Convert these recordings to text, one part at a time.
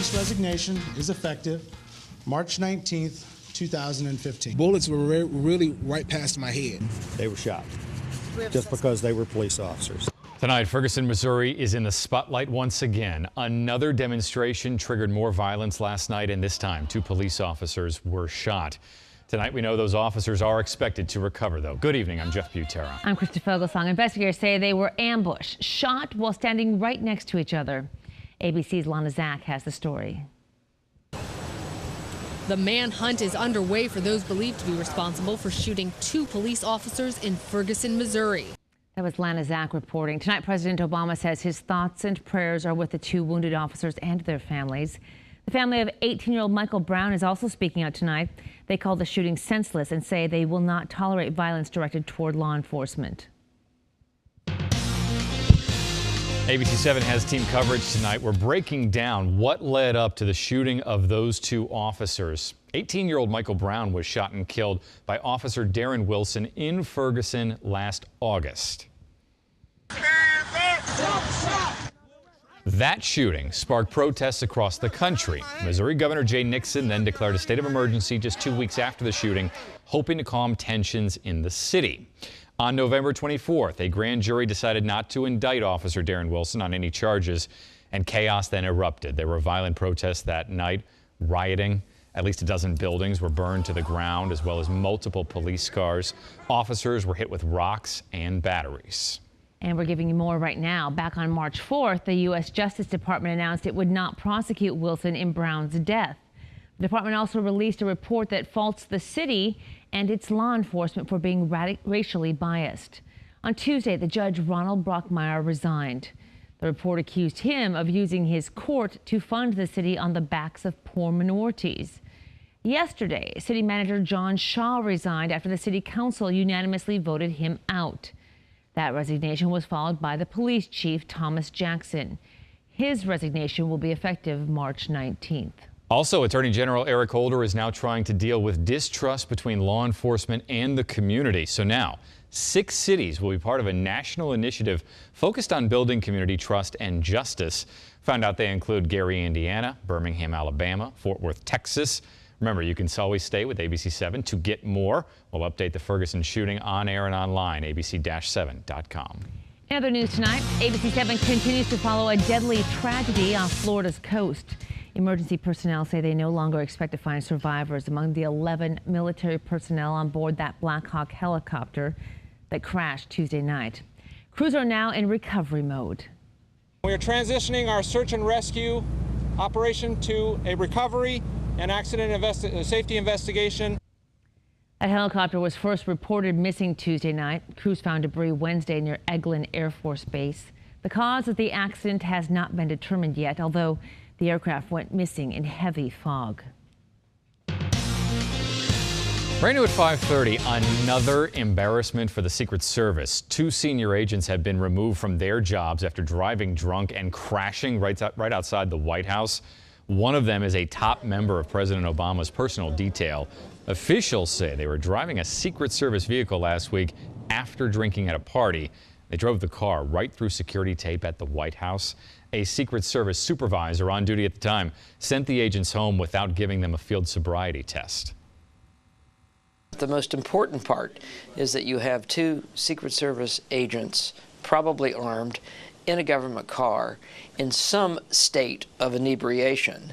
police resignation is effective March 19th, 2015. Bullets were really right past my head. They were shot just because they were police officers. Tonight, Ferguson, Missouri is in the spotlight once again. Another demonstration triggered more violence last night, and this time 2 police officers were shot. Tonight, we know those officers are expected to recover, though. Good evening. I'm Jeff Butera. I'm Krista Fogelsong. Investigators say they were ambushed, shot while standing right next to each other. ABC's Lana Zach has the story. The manhunt is underway for those believed to be responsible for shooting 2 police officers in Ferguson, Missouri. That was Lana Zach reporting. Tonight, President Obama says his thoughts and prayers are with the 2 wounded officers and their families. The family of 18-year-old Michael Brown is also speaking out tonight. They call the shooting senseless and say they will not tolerate violence directed toward law enforcement. ABC7 has team coverage tonight. We're breaking down what led up to the shooting of those 2 officers. 18-year-old Michael Brown was shot and killed by Officer Darren Wilson in Ferguson last August. That shooting sparked protests across the country. Missouri Governor Jay Nixon then declared a state of emergency just 2 weeks after the shooting, hoping to calm tensions in the city. On November 24th, a grand jury decided not to indict Officer Darren Wilson on any charges, and chaos then erupted. There were violent protests that night, rioting. At least a dozen buildings were burned to the ground, as well as multiple police cars. Officers were hit with rocks and batteries. And we're giving you more right now. Back on March 4th, the U.S. Justice Department announced it would not prosecute Wilson in Brown's death. The department also released a report that faults the city and its law enforcement for being racially biased. On Tuesday, the judge Ronald Brockmeyer resigned. The report accused him of using his court to fund the city on the backs of poor minorities. Yesterday, city manager John Shaw resigned after the city council unanimously voted him out. That resignation was followed by the police chief, Thomas Jackson. His resignation will be effective March 19th. Also, Attorney General Eric Holder is now trying to deal with distrust between law enforcement and the community. So now, 6 cities will be part of a national initiative focused on building community trust and justice. Found out they include Gary, Indiana, Birmingham, Alabama, Fort Worth, Texas. Remember, you can always stay with ABC7 to get more. We'll update the Ferguson shooting on air and online, abc-7.com. In other news tonight, ABC7 continues to follow a deadly tragedy off Florida's coast. Emergency personnel say they no longer expect to find survivors among the 11 military personnel on board that Black Hawk helicopter that crashed Tuesday night. Crews are now in recovery mode. We are transitioning our search and rescue operation to a recovery and accident safety investigation. That helicopter was first reported missing Tuesday night. Crews found debris Wednesday near Eglin Air Force Base. The cause of the accident has not been determined yet, although the aircraft went missing in heavy fog. Right now at 5:30, another embarrassment for the Secret Service. 2 senior agents have been removed from their jobs after driving drunk and crashing right outside the White House. One of them is a top member of President Obama's personal detail. Officials say they were driving a Secret Service vehicle last week after drinking at a party. They drove the car right through security tape at the White House. A Secret Service supervisor on duty at the time sent the agents home without giving them a field sobriety test. The most important part is that you have 2 Secret Service agents, probably armed, in a government car in some state of inebriation.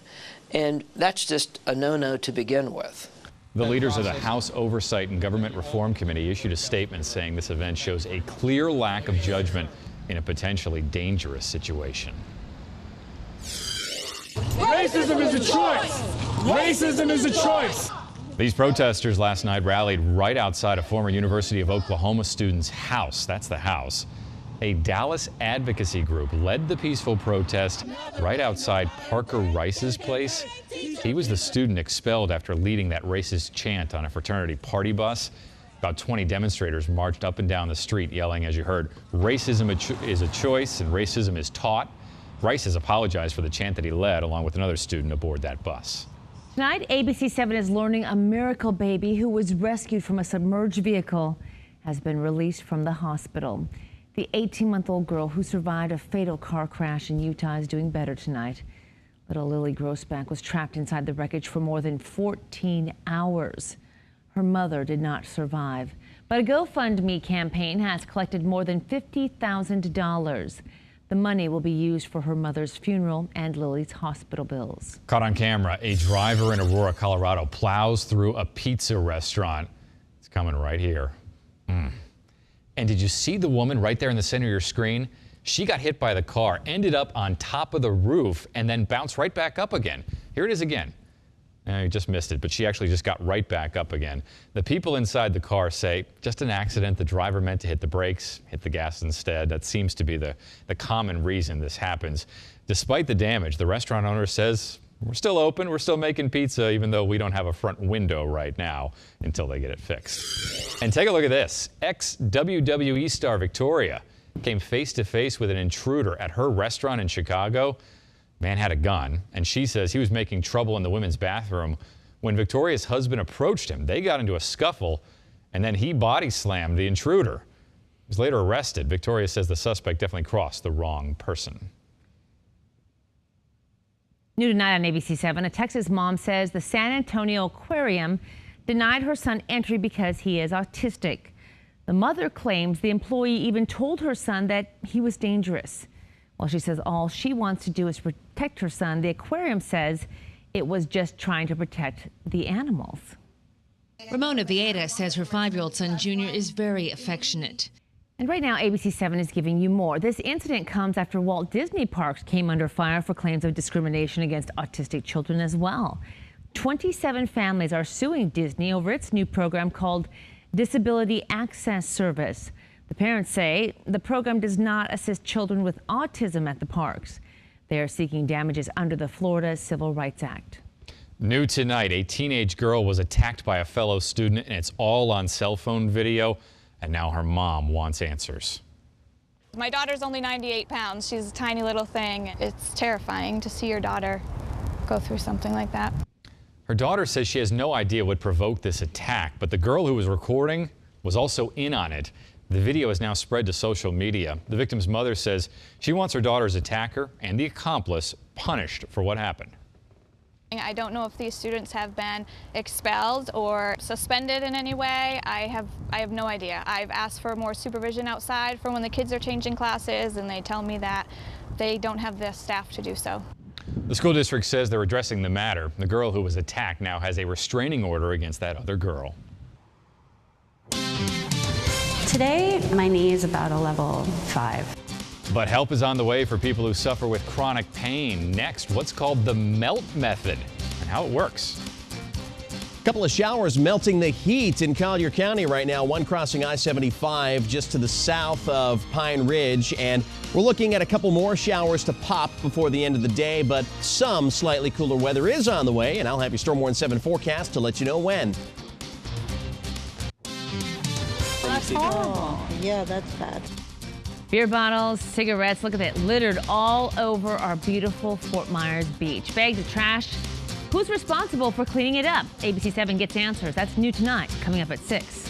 And that's just a no-no to begin with. The leaders of the House Oversight and Government Reform Committee issued a statement saying this event shows a clear lack of judgment in a potentially dangerous situation. Racism is a choice! Racism is a choice! These protesters last night rallied right outside a former University of Oklahoma student's house. That's the house. A Dallas advocacy group led the peaceful protest right outside Parker Rice's place. He was the student expelled after leading that racist chant on a fraternity party bus. About 20 demonstrators marched up and down the street yelling, as you heard, racism is a choice and racism is taught. Rice has apologized for the chant that he led along with another student aboard that bus. Tonight, ABC7 is learning a miracle baby who was rescued from a submerged vehicle has been released from the hospital. The 18-month-old girl who survived a fatal car crash in Utah is doing better tonight. Little Lily Grossback was trapped inside the wreckage for more than 14 hours. Her mother did not survive, but a GoFundMe campaign has collected more than $50,000. The money will be used for her mother's funeral and Lily's hospital bills. Caught on camera, a driver in Aurora, Colorado plows through a pizza restaurant. It's coming right here. And did you see the woman right there in the center of your screen? She got hit by the car, ended up on top of the roof, and then bounced right back up again. Here it is again. You just missed it, but she actually just got right back up again. The people inside the car say, just an accident. The driver meant to hit the brakes, hit the gas instead. That seems to be the common reason this happens. Despite the damage, the restaurant owner says, we're still open, we're still making pizza, even though we don't have a front window right now until they get it fixed. And take a look at this. Ex-WWE star Victoria came face to face with an intruder at her restaurant in Chicago. Man had a gun, and she says he was making trouble in the women's bathroom. When Victoria's husband approached him, they got into a scuffle, and then he body slammed the intruder. He was later arrested. Victoria says the suspect definitely crossed the wrong person. New tonight on ABC7, a Texas mom says the San Antonio Aquarium denied her son entry because he is autistic. The mother claims the employee even told her son that he was dangerous. Well, she says all she wants to do is protect her son. The aquarium says it was just trying to protect the animals. Ramona Vieta says her 5-year-old son, Junior, is very affectionate. And right now, ABC7 is giving you more. This incident comes after Walt Disney Parks came under fire for claims of discrimination against autistic children as well. 27 families are suing Disney over its new program called Disability Access Service. The parents say the program does not assist children with autism at the parks. They are seeking damages under the Florida Civil Rights Act. New tonight, a teenage girl was attacked by a fellow student, and it's all on cell phone video. And now her mom wants answers. My daughter's only 98 pounds. She's a tiny little thing. It's terrifying to see your daughter go through something like that. Her daughter says she has no idea what provoked this attack, but the girl who was recording was also in on it. The video is now spread to social media. The victim's mother says she wants her daughter's attacker and the accomplice punished for what happened. I don't know if these students have been expelled or suspended in any way. I have no idea. I've asked for more supervision outside for when the kids are changing classes, and they tell me that they don't have the staff to do so. The school district says they're addressing the matter. The girl who was attacked now has a restraining order against that other girl. Today, my knee is about a level 5. But help is on the way for people who suffer with chronic pain. Next, what's called the melt method and how it works. A couple of showers melting the heat in Collier County right now. One crossing I-75 just to the south of Pine Ridge. And we're looking at a couple more showers to pop before the end of the day. But some slightly cooler weather is on the way. And I'll have your Storm Warn 7 forecast to let you know when. That's horrible. Yeah, that's bad. Beer bottles, cigarettes, look at that, littered all over our beautiful Fort Myers beach. Bags of trash. Who's responsible for cleaning it up? ABC7 gets answers. That's new tonight, coming up at 6.